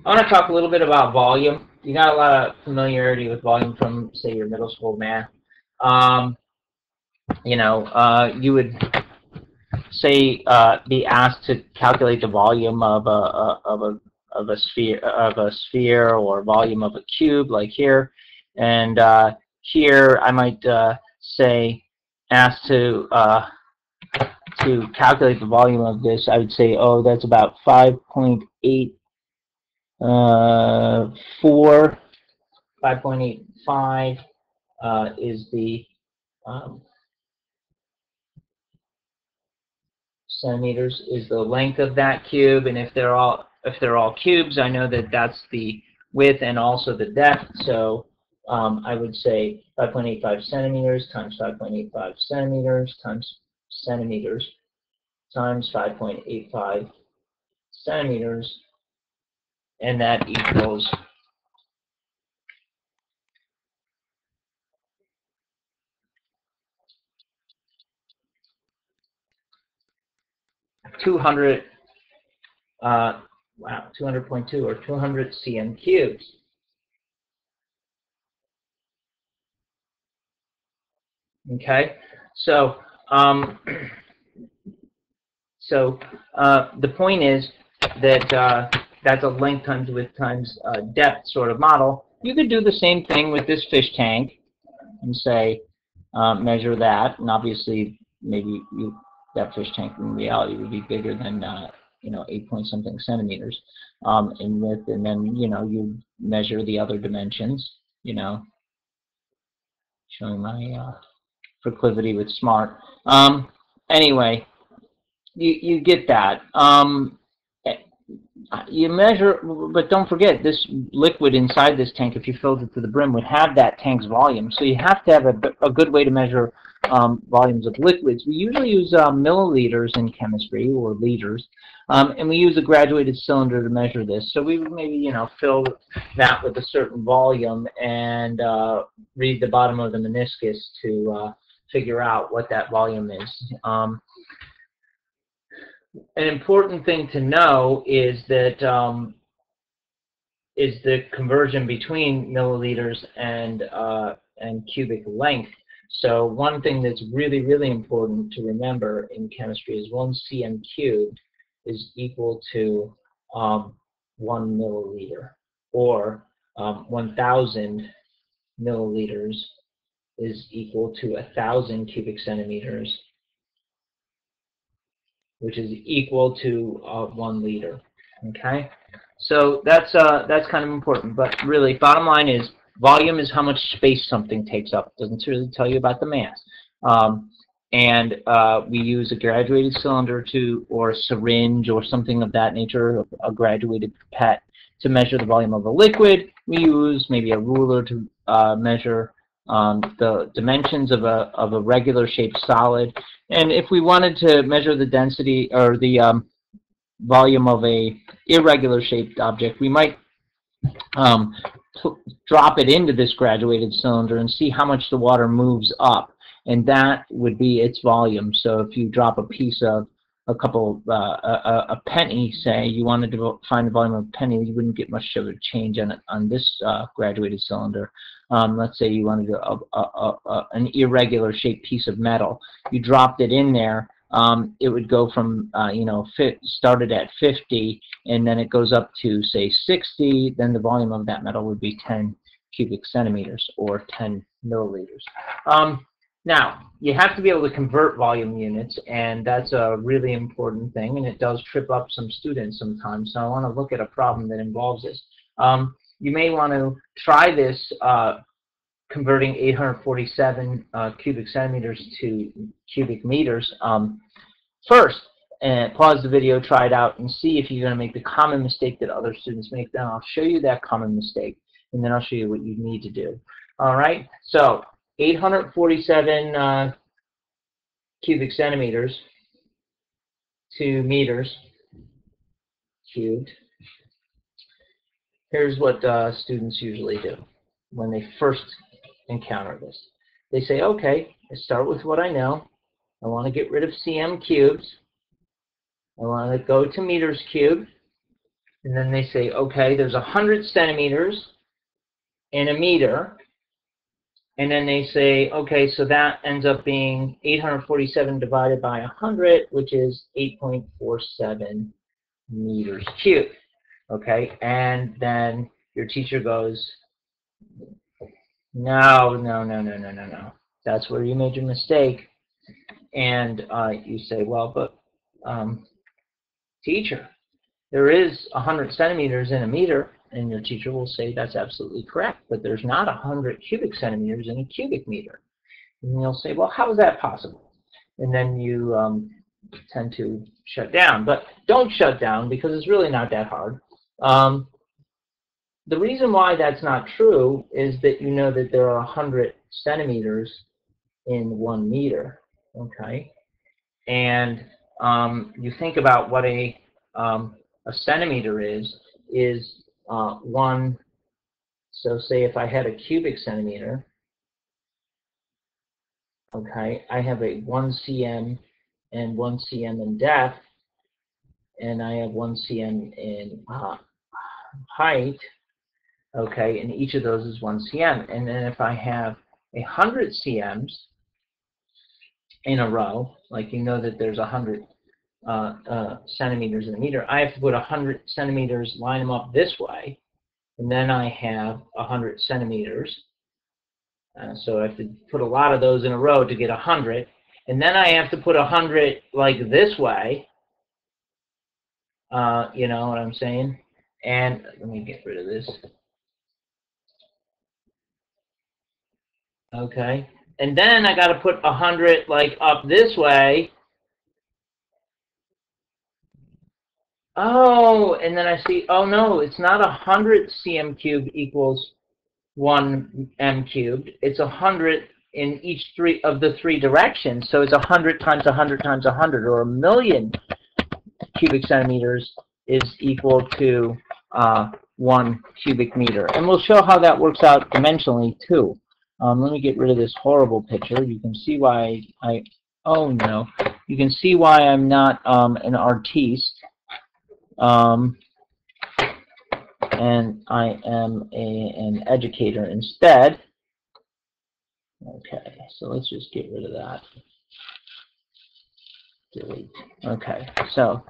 I want to talk a little bit about volume. You got a lot of familiarity with volume from, say, your middle school math. Um, you would say be asked to calculate the volume of a sphere or volume of a cube, like here, and here I might say asked to calculate the volume of this. I would say, oh, that's about 5.8 4 5.85 is the um, centimeters is the length of that cube, and if they're all cubes, I know that that's the width and also the depth. So I would say 5.85 centimeters times 5.85 centimeters times 5.85 centimeters, and that equals 200. Wow, 200.2 or 200 cm cubes. Okay, so the point is that that's a length times width times depth sort of model. You could do the same thing with this fish tank and say measure that, and obviously maybe that fish tank in reality would be bigger than 8 point something centimeters in width, and then you measure the other dimensions. Showing my proclivity with smart. Anyway, you get that. You measure, but don't forget, this liquid inside this tank, if you filled it to the brim, would have that tank's volume. So you have to have a good way to measure volumes of liquids. We usually use milliliters in chemistry, or liters, and we use a graduated cylinder to measure this. So we would maybe, fill that with a certain volume and read the bottom of the meniscus to figure out what that volume is. An important thing to know is that is the conversion between milliliters and cubic length. So one thing that's really, really important to remember in chemistry is 1 cm cubed is equal to 1 milliliter, or 1,000 milliliters is equal to 1,000 cubic centimeters, which is equal to 1 liter. Okay, so that's kind of important. But really, bottom line is volume is how much space something takes up. It doesn't really tell you about the mass. And we use a graduated cylinder or a syringe or something of that nature, a graduated pipette, to measure the volume of a liquid. We use maybe a ruler to measure the dimensions of a regular shaped solid. And if we wanted to measure the density or the volume of a irregular shaped object, we might drop it into this graduated cylinder and see how much the water moves up, and that would be its volume. So if you drop a piece of a penny, say, you wanted to find the volume of a penny, you wouldn't get much of a change on this graduated cylinder. Let's say you wanted an irregular shaped piece of metal. You dropped it in there. It would go from, started at 50, and then it goes up to, say, 60. Then the volume of that metal would be 10 cubic centimeters, or 10 milliliters. Now, you have to be able to convert volume units, and that's a really important thing, and it does trip up some students sometimes. So I want to look at a problem that involves this. You may want to try this converting 847 cubic centimeters to cubic meters first, and pause the video, try it out, and see if you're going to make the common mistake that other students make. Then I'll show you that common mistake, and then I'll show you what you need to do. All right, so 847 cubic centimeters to meters cubed. Here's what students usually do when they first encounter this. They say, okay, I start with what I know. I want to get rid of cm cubes. I want to go to meters cubed. And then they say, okay, there's 100 centimeters in a meter. And then they say, okay, so that ends up being 847 divided by 100, which is 8.47 meters cubed. Okay, and then your teacher goes, no, no, no, no, no, no, no. That's where you made your mistake. And you say, well, but teacher, there is 100 centimeters in a meter. And your teacher will say that's absolutely correct, but there's not 100 cubic centimeters in a cubic meter. And you'll say, well, how is that possible? And then you tend to shut down. But don't shut down, because it's really not that hard. The reason why that's not true is that you know that there are 100 centimeters in 1 meter. Okay? And you think about what a centimeter is 1, so say if I had a cubic centimeter, okay, I have a 1 cm and 1 cm in depth, and I have 1 cm in height, okay, and each of those is 1 cm. And then if I have 100 cms in a row, like you know that there's 100 centimeters in a meter, I have to put 100 centimeters, line them up this way, and then I have 100 centimeters. So I have to put a lot of those in a row to get 100. And then I have to put 100 like this way. You know what I'm saying? And let me get rid of this. Okay. And then I got to put 100 like up this way. Oh, and then I see, oh no, it's not 100 cm cubed equals 1 m cubed. It's 100 in each of the three directions. So it's 100 times 100 times 100, or 1,000,000 cubic centimeters is equal to 1 cubic meter. And we'll show how that works out dimensionally too. Let me get rid of this horrible picture. You can see why oh no, you can see why I'm not an artiste. And I am an educator instead. Okay, so let's just get rid of that. Delete. Okay, so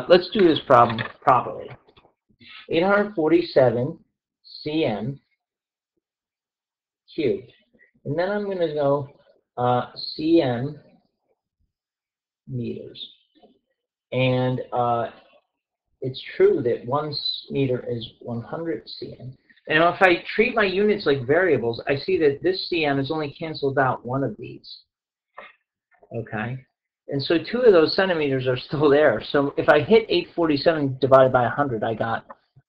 let's do this problem properly. 847 cm cubed. And then I'm going to go cm meters. And it's true that 1 meter is 100 cm. And if I treat my units like variables, I see that this cm is only canceled out one of these. Okay? And so 2 of those centimeters are still there. So if I hit 847 divided by 100, I got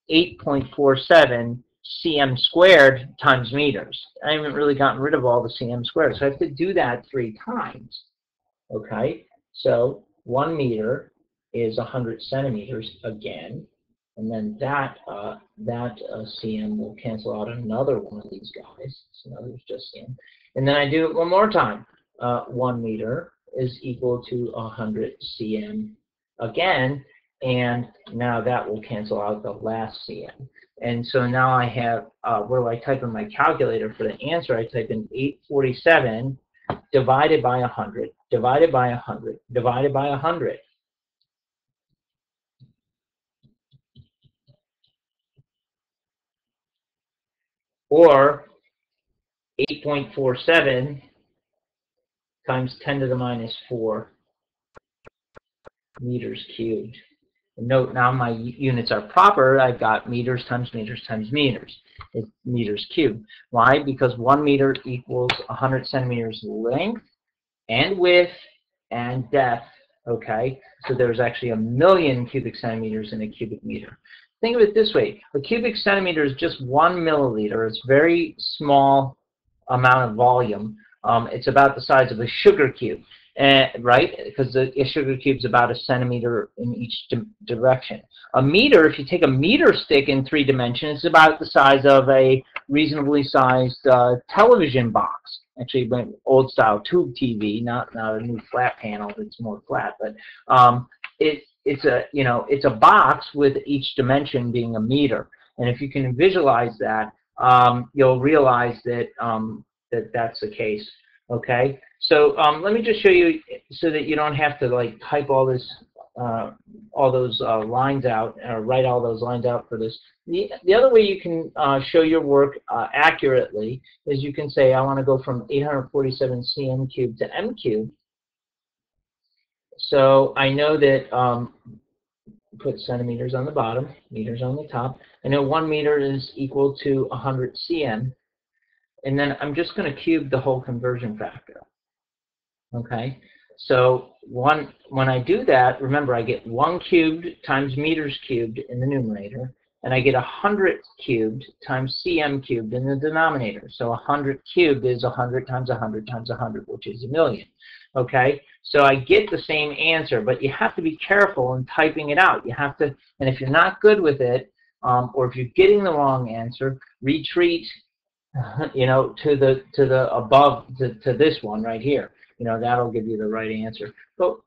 8.47 cm squared times meters. I haven't really gotten rid of all the cm squared. So I have to do that 3 times. Okay? So 1 meter is 100 centimeters again, and then that cm will cancel out another one of these guys. So now there's just cm. And then I do it one more time. 1 meter is equal to 100 cm again, and now that will cancel out the last cm. And so now I have, where do I type in my calculator for the answer? I type in 847 divided by 100, divided by 100, divided by 100. Or 8.47 times 10 to the minus 4 meters cubed. And note now my units are proper. I've got meters times meters times meters. It's meters cubed. Why? Because 1 meter equals 100 centimeters length and width and depth. Okay? So there's actually 1,000,000 cubic centimeters in a cubic meter. Think of it this way. A cubic centimeter is just 1 milliliter. It's a very small amount of volume. It's about the size of a sugar cube, right? Because a sugar cube is about 1 centimeter in each direction. A meter, if you take a meter stick in 3 dimensions, it's about the size of a reasonably sized television box. Actually, old-style tube TV, not a new flat panel that's more flat. But it's a box with each dimension being a meter. And if you can visualize that, you'll realize that that's the case. Okay, so let me just show you so that you don't have to like type all those lines out or write all those lines out for this. The other way you can show your work accurately is you can say I want to go from 847 cm cubed to m cubed. So I know that put centimeters on the bottom, meters on the top. I know 1 meter is equal to 100 cm. And then I'm just going to cube the whole conversion factor. Okay? So when I do that, remember I get 1 cubed times meters cubed in the numerator, and I get 100 cubed times cm cubed in the denominator. So 100 cubed is 100 times 100 times 100, which is 1,000,000. Okay? So I get the same answer, but you have to be careful in typing it out. You have to, and if you're not good with it, or if you're getting the wrong answer, retreat to the above, to this one right here. That'll give you the right answer. But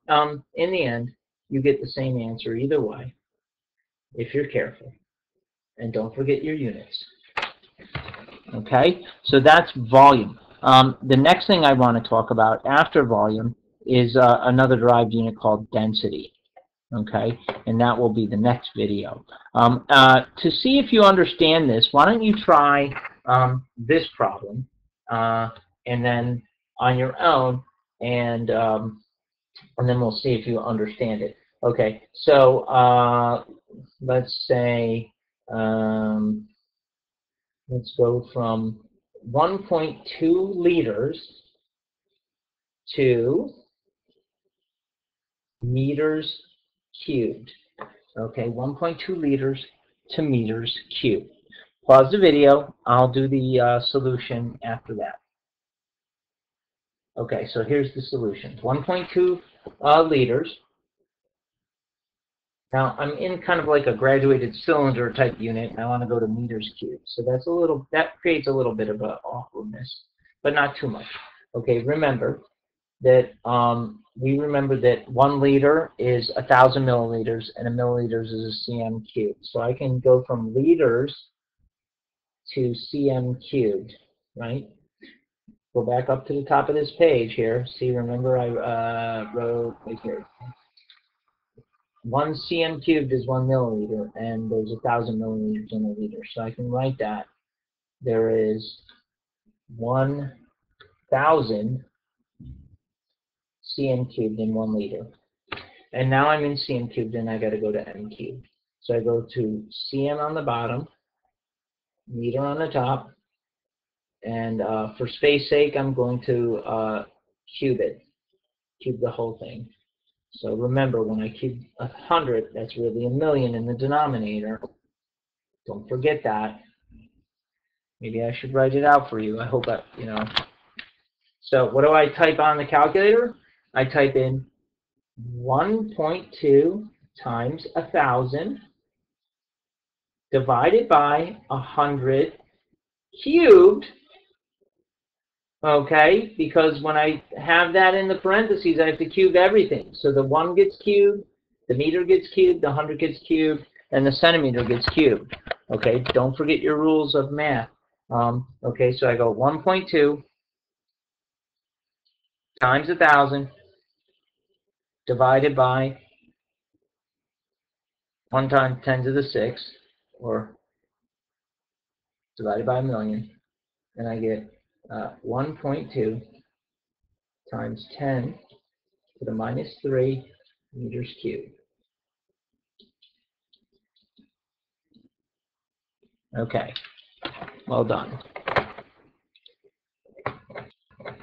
in the end, you get the same answer either way if you're careful. And don't forget your units. Okay, so that's volume. The next thing I want to talk about after volume is another derived unit called density. Okay, and that will be the next video. To see if you understand this, why don't you try this problem, and then on your own, and then we'll see if you understand it. Okay, so let's say let's go from 1.2 liters to meters cubed. Okay, 1.2 liters to meters cubed. Pause the video. I'll do the solution after that. Okay, so here's the solution. 1.2 liters. Now, I'm in kind of like a graduated cylinder type unit, and I want to go to meters cubed. So that creates a little bit of an awkwardness, but not too much. Okay, remember that we remember that 1 liter is 1,000 milliliters, and a milliliters is a cm cubed. So I can go from liters to cm cubed, right? Go back up to the top of this page here. See, remember I wrote right here. 1 cm cubed is 1 milliliter, and there's 1,000 milliliters in a liter. So I can write that there is 1,000 cm cubed in 1 liter. And now I'm in cm cubed, and I got to go to m cubed. So I go to cm on the bottom, meter on the top, and for space sake, I'm going to cube it, cube the whole thing. So remember, when I cube 100, that's really 1,000,000 in the denominator. Don't forget that. Maybe I should write it out for you. I hope that, So what do I type on the calculator? I type in 1.2 times 1,000 divided by 100 cubed. Okay, because when I have that in the parentheses, I have to cube everything. So the 1 gets cubed, the meter gets cubed, the 100 gets cubed, and the centimeter gets cubed. Okay, don't forget your rules of math. Okay, so I go 1.2 times 1,000 divided by 1 times 10 to the 6, or divided by 1,000,000, and I get 1.2 times 10 to the minus 3 meters cubed. Okay, well done.